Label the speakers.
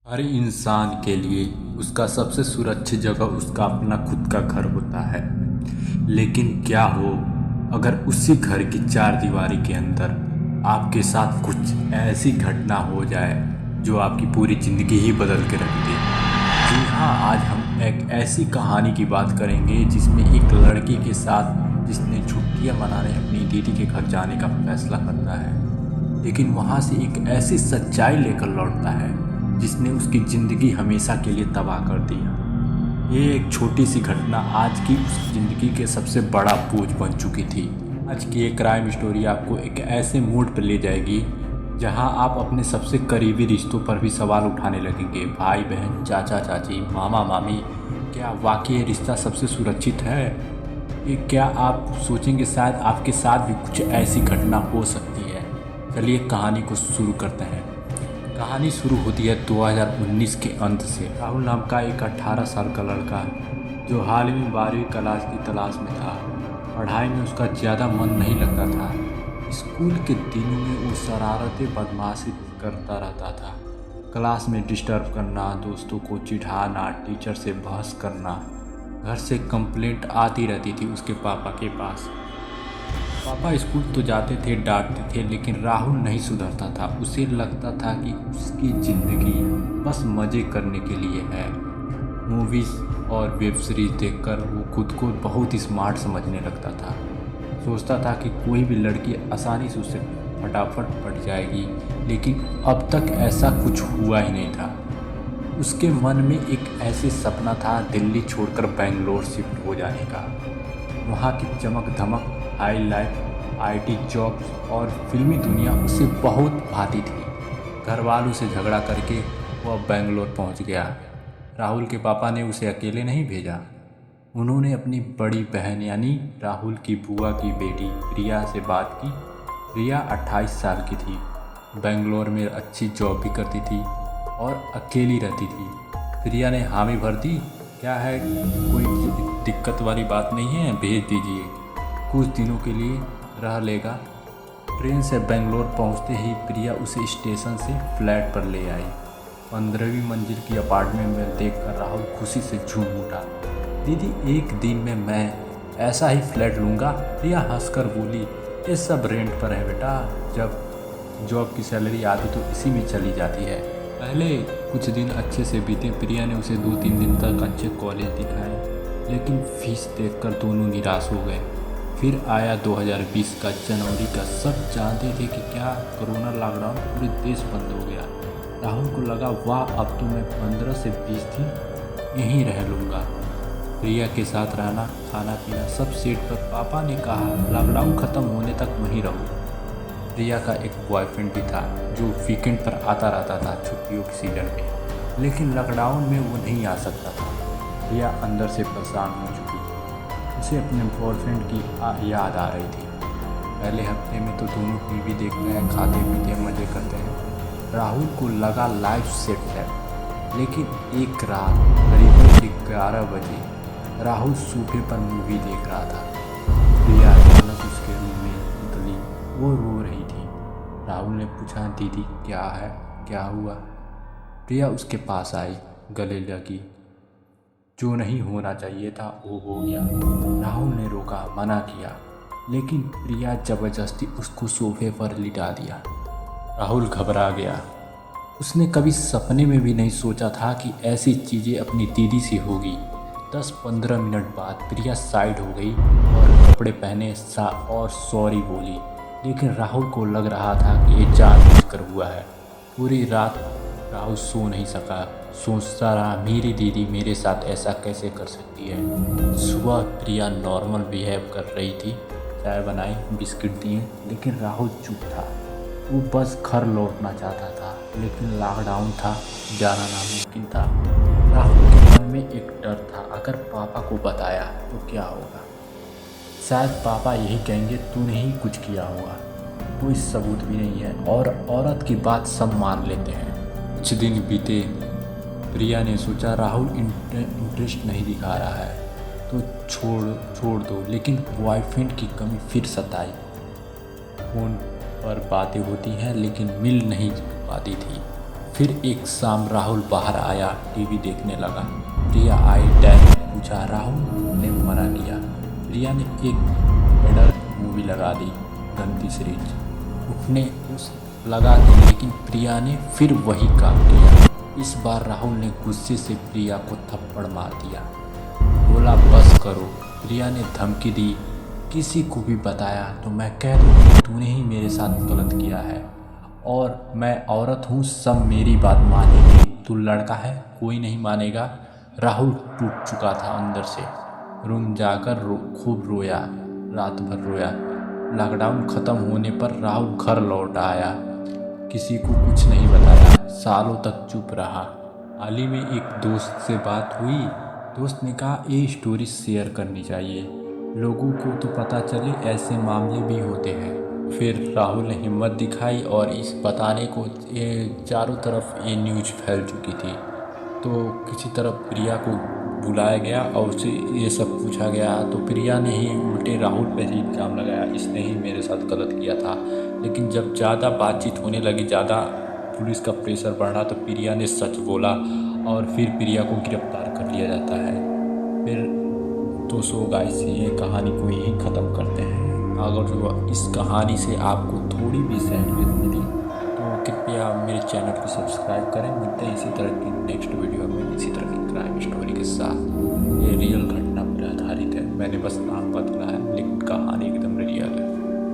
Speaker 1: हर इंसान के लिए उसका सबसे सुरक्षित जगह उसका अपना खुद का घर होता है। लेकिन क्या हो अगर उसी घर की चार दीवारी के अंदर आपके साथ कुछ ऐसी घटना हो जाए जो आपकी पूरी ज़िंदगी ही बदल के रख दे। जी हाँ, आज हम एक ऐसी कहानी की बात करेंगे जिसमें एक लड़की के साथ जिसने छुट्टियां मनाने अपनी दीदी के घर जाने का फैसला करता है, लेकिन वहाँ से एक ऐसी सच्चाई लेकर लौटता है जिसने उसकी ज़िंदगी हमेशा के लिए तबाह कर दिया। ये एक छोटी सी घटना आज की उस ज़िंदगी के सबसे बड़ा बोझ बन चुकी थी। आज की ये क्राइम स्टोरी आपको एक ऐसे मूड पर ले जाएगी जहां आप अपने सबसे करीबी रिश्तों पर भी सवाल उठाने लगेंगे। भाई बहन, चाचा चाची, मामा मामी, क्या वाकई ये रिश्ता सबसे सुरक्षित है? ये क्या आप सोचेंगे शायद आपके साथ भी कुछ ऐसी घटना हो सकती है। चलिए कहानी को शुरू करते हैं। कहानी शुरू होती है 2019 के अंत से। राहुल नाम का एक 18 साल का लड़का जो हाल ही में 12वीं क्लास की तलाश में था। पढ़ाई में उसका ज़्यादा मन नहीं लगता था। स्कूल के दिनों में वो शरारतें बदमाशी करता रहता था। क्लास में डिस्टर्ब करना, दोस्तों को चिढ़ाना, टीचर से बहस करना। घर से कंप्लेंट आती रहती थी उसके पापा के पास। पापा स्कूल तो जाते थे, डांटते थे, लेकिन राहुल नहीं सुधरता था। उसे लगता था कि उसकी ज़िंदगी बस मज़े करने के लिए है। मूवीज़ और वेब सीरीज़ देखकर वो खुद को बहुत स्मार्ट समझने लगता था। सोचता था कि कोई भी लड़की आसानी से उसे फटाफट पट जाएगी, लेकिन अब तक ऐसा कुछ हुआ ही नहीं था। उसके मन में एक ऐसे सपना था, दिल्ली छोड़कर बेंगलोर शिफ्ट हो जाने का। वहाँ की चमक धमक, हाई लाइफ, आईटी जॉब्स और फिल्मी दुनिया उसे बहुत भाती थी। घर वालों से झगड़ा करके वो अब बेंगलोर पहुँच गया। राहुल के पापा ने उसे अकेले नहीं भेजा। उन्होंने अपनी बड़ी बहन यानी राहुल की बुआ की बेटी प्रिया से बात की। प्रिया 28 साल की थी, बेंगलोर में अच्छी जॉब भी करती थी और अकेली रहती थी। प्रिया ने हामी भर दी। क्या है, कोई दिक्कत वाली बात नहीं है, भेज दीजिए, कुछ दिनों के लिए रह लेगा। ट्रेन से बेंगलोर पहुंचते ही प्रिया उसे स्टेशन से फ्लैट पर ले आई। 15वीं मंजिल की अपार्टमेंट में देखकर राहुल खुशी से झूम उठा। दीदी, एक दिन में मैं ऐसा ही फ्लैट लूँगा। प्रिया हंसकर बोली, ये सब रेंट पर है बेटा, जब जॉब की सैलरी आती तो इसी में चली जाती है। पहले कुछ दिन अच्छे से बीते। प्रिया ने उसे 2-3 दिन तक अच्छे कॉलेज दिखाए, लेकिन फीस देखकर दोनों निराश हो गए। फिर आया 2020 का जनवरी का। सब जानते थे कि क्या कोरोना लॉकडाउन, पूरे देश बंद हो गया। राहुल को लगा, वाह, अब तो मैं 15 से 20 दिन यहीं रह लूँगा। प्रिया के साथ रहना, खाना पीना सब सेट पर। पापा ने कहा लॉकडाउन ख़त्म होने तक वहीं रहो। प्रिया का एक बॉयफ्रेंड भी था जो वीकेंड पर आता रहता था छुट्टियों के सीजन में, लेकिन लॉकडाउन में वो नहीं आ सकता था। प्रिया अंदर से परेशान हो चुकी थी। उसे अपने बॉयफ्रेंड की याद आ रही थी। पहले हफ्ते में तो दोनों टीवी देखते हैं, खाते पीते हैं, मज़े करते हैं। राहुल को लगा लाइफ सेट है, लेकिन एक रात करीब 11 बजे राहुल सोफे पर मूवी देख रहा था। प्रिया अचानक उसके रूम में उतरी। वो रो रही थी। राहुल ने पूछा, दीदी क्या है, क्या हुआ? प्रिया उसके पास आई, गले लगी। जो नहीं होना चाहिए था वो हो गया। राहुल ने रोका, मना किया, लेकिन प्रिया ज़बरदस्ती उसको सोफे पर लिटा दिया। राहुल घबरा गया। उसने कभी सपने में भी नहीं सोचा था कि ऐसी चीज़ें अपनी दीदी से होगी। 10-15 मिनट बाद प्रिया साइड हो गई और कपड़े पहने और सॉरी बोली, लेकिन राहुल को लग रहा था कि ये जानबूझकर हुआ है। पूरी रात राहुल सो नहीं सका। सोचता रहा, मेरी दीदी मेरे साथ ऐसा कैसे कर सकती है। सुबह प्रिया नॉर्मल बिहेव कर रही थी। चाय बनाई, बिस्किट दिए, लेकिन राहुल चुप था। वो बस घर लौटना चाहता था, लेकिन लॉकडाउन था, जाना नामुमकिन था। राहुल के मन में एक डर था, अगर पापा को बताया तो क्या होगा। शायद पापा यही कहेंगे तूने ही कुछ किया होगा, कोई सबूत भी नहीं है, और औरत की बात सब मान लेते हैं। कुछ दिन बीते। प्रिया ने सोचा राहुल इंटरेस्ट नहीं दिखा रहा है तो छोड़ दो, लेकिन बॉयफ्रेंड की कमी फिर सताई। फ़ोन पर बातें होती हैं लेकिन मिल नहीं पाती थी। फिर एक शाम राहुल बाहर आया, टीवी देखने लगा। प्रिया आई, डैड ने पूछा, राहुल ने मना लिया। प्रिया ने एक बेडर मूवी लगा दी, गंदी सीरीज। उठने उस लगा दी, लेकिन प्रिया ने फिर वही काम किया। इस बार राहुल ने गुस्से से प्रिया को थप्पड़ मार दिया। बोला, बस करो। प्रिया ने धमकी दी, किसी को भी बताया तो मैं कह दूँगी तूने ही मेरे साथ गलत किया है, और मैं औरत हूँ, सब मेरी बात मानेंगे। तू लड़का है, कोई नहीं मानेगा। राहुल टूट चुका था अंदर से। रूम जाकर खूब रोया, रात भर रोया। लॉकडाउन ख़त्म होने पर राहुल घर लौट आया, किसी को कुछ नहीं बताया, सालों तक चुप रहा। हाल ही में एक दोस्त से बात हुई, दोस्त ने कहा ये स्टोरी शेयर करनी चाहिए, लोगों को तो पता चले ऐसे मामले भी होते हैं। फिर राहुल ने हिम्मत दिखाई और इस बताने को चारों तरफ ये न्यूज़ फैल चुकी थी। तो किसी तरफ प्रिया को बुलाया गया और उससे ये सब पूछा गया, तो प्रिया ने ही उल्टे राहुल पे ही इल्ज़ाम लगाया, इसने ही मेरे साथ गलत किया था। लेकिन जब ज़्यादा बातचीत होने लगी, ज़्यादा पुलिस का प्रेशर बढ़ा, तो प्रिया ने सच बोला और फिर प्रिया को गिरफ्तार कर लिया जाता है। फिर तो सो गाइस, ये कहानी को यहीं ख़त्म करते हैं। अगर जो इस कहानी से आपको थोड़ी भी सहूलियत मिली तो कृपया मेरे चैनल को सब्सक्राइब करें। मिलते हैं इसी तरह की नेक्स्ट वीडियो में, इसी तरह की क्राइम स्टोरी के साथ। ये रियल घटना पर आधारित है, मैंने बस नाम बदला है, लेकिन कहानी एकदम रियल है।